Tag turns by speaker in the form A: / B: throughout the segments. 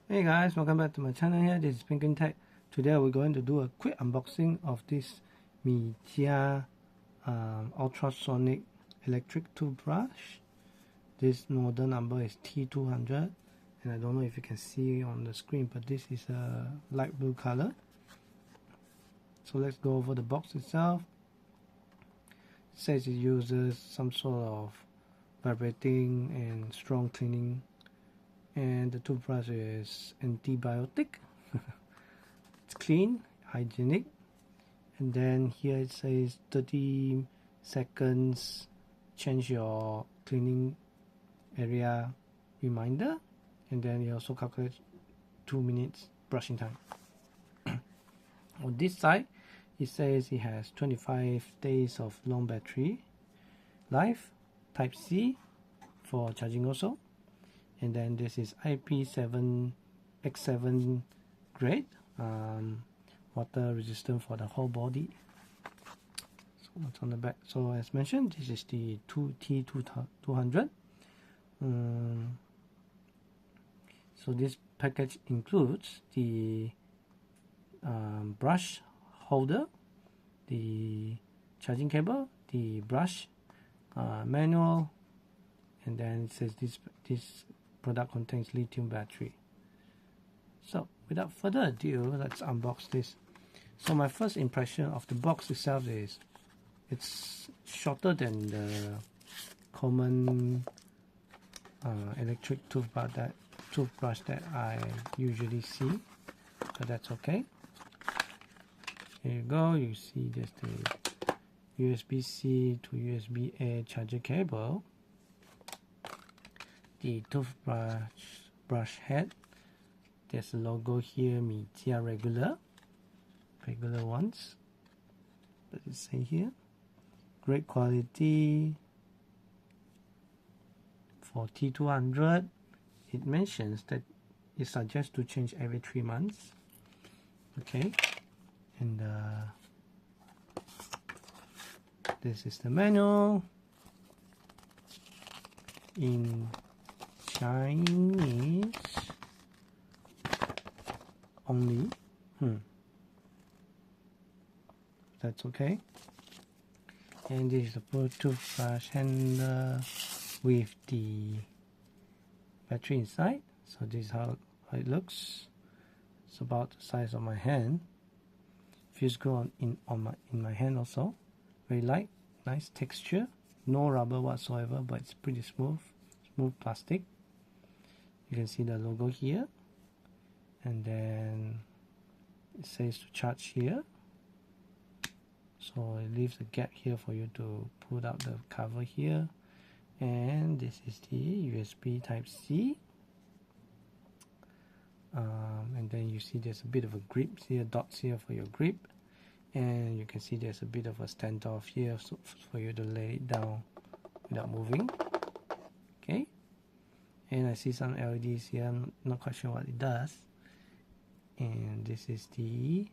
A: Hey guys, welcome back to my channel here. This is Pinkin Tech. Today we're going to do a quick unboxing of this Mijia ultrasonic electric toothbrush. This model number is T200 and I don't know if you can see on the screen, but this is a light blue color. So let's go over the box itself. It says it uses some sort of vibrating and strong cleaning, and the toothbrush is antibiotic. It's clean, hygienic, and then here it says 30 seconds change your cleaning area reminder, and then it also calculates 2 minutes brushing time. On this side it says it has 25 days of long battery life, type C for charging also, and then this is IP7X7 grade, water resistant for the whole body. So what's on the back? So as mentioned, this is the T200. So this package includes the brush holder, the charging cable, the brush, manual, and then it says this product contains lithium battery. So without further ado, let's unbox this. So my first impression of the box itself is it's shorter than the common electric toothbrush that I usually see, but that's okay. Here you go. You see there's the USB-C to USB-A charger cable, the toothbrush head. There's a logo here, Mijia regular ones. What does it say here? Great quality for T200. It mentions that it suggests to change every 3 months. Okay, and this is the manual in Chinese only. That's okay. And this is the toothbrush handle with the battery inside. So this is how it looks. It's about the size of my hand. Feels good in my hand also. Very light, nice texture. No rubber whatsoever, but it's pretty smooth plastic. You can see the logo here, and then it says to charge here. So it leaves a gap here for you to pull out the cover here, and this is the USB type C. And then you see there's a bit of a grip here, dots here for your grip, and you can see there's a bit of a standoff here so for you to lay it down without moving. Okay, and I see some LEDs here. I'm not quite sure what it does. And this is the,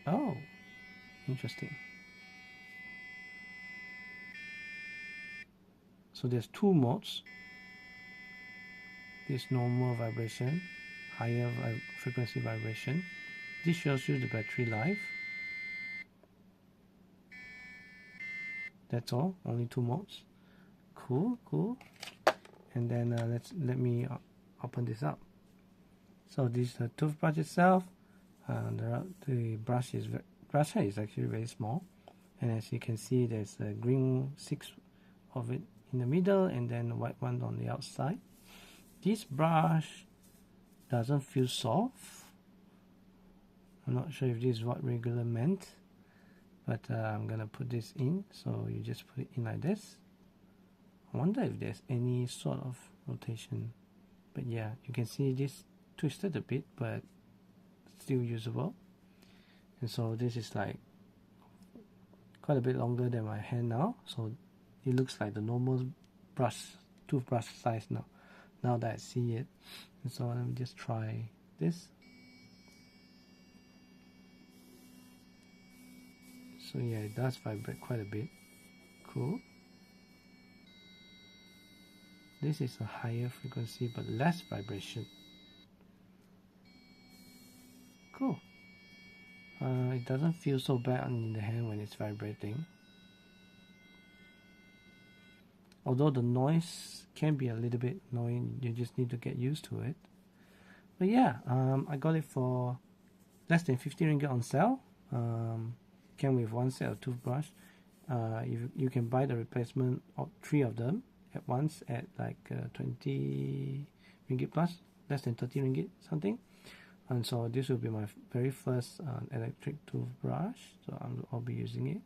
A: oh, interesting. So there's 2 modes. This normal vibration, higher frequency vibration. This shows you the battery life. That's all, only 2 modes. Cool. And then let me open this up. So this is the toothbrush itself. The brush head is actually very small, and as you can see, there's a green 6 of it in the middle, and then a white one on the outside. This brush doesn't feel soft. I'm not sure if this is what regular meant, but I'm gonna put this in. So you just put it in like this. I wonder if there's any sort of rotation, but yeah, you can see this twisted a bit, but still usable. And so this is like quite a bit longer than my hand now, so it looks like the normal toothbrush size now that I see it. And so let me just try this. So yeah, it does vibrate quite a bit. Cool. this is a higher frequency but less vibration. Cool. It doesn't feel so bad in the hand when it's vibrating. Although the noise can be a little bit annoying, you just need to get used to it. But yeah, I got it for less than 50 ringgit on sale. Came with one set of toothbrush. You can buy the replacement of 3 of them at once at like 20 ringgit plus, less than 30 ringgit something. And so this will be my very first electric toothbrush, so I'll be using it.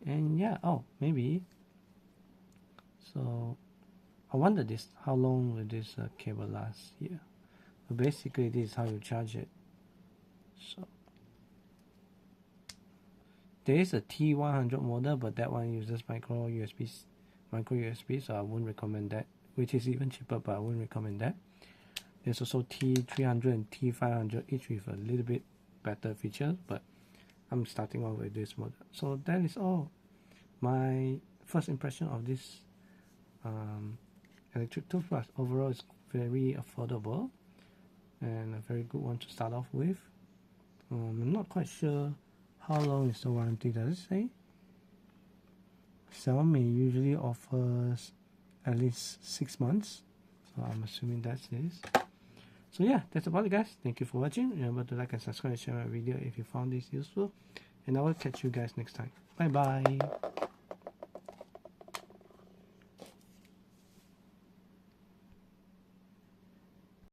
A: And yeah, oh, maybe. So I wonder this, how long will this cable last here? So basically this is how you charge it. So there is a T100 model, but that one uses micro USB, so I wouldn't recommend that, which is even cheaper, but I wouldn't recommend that. There's also T300 and T500, each with a little bit better features, but I'm starting off with this model. So that is all. My first impression of this electric toothbrush. Overall, it's very affordable and a very good one to start off with. I'm not quite sure how long is the warranty. Does it say? Xiaomi usually offers at least 6 months, so I'm assuming that's this. So yeah, that's about it, guys. Thank you for watching. Remember to like and subscribe and share my video if you found this useful, and I will catch you guys next time. Bye bye.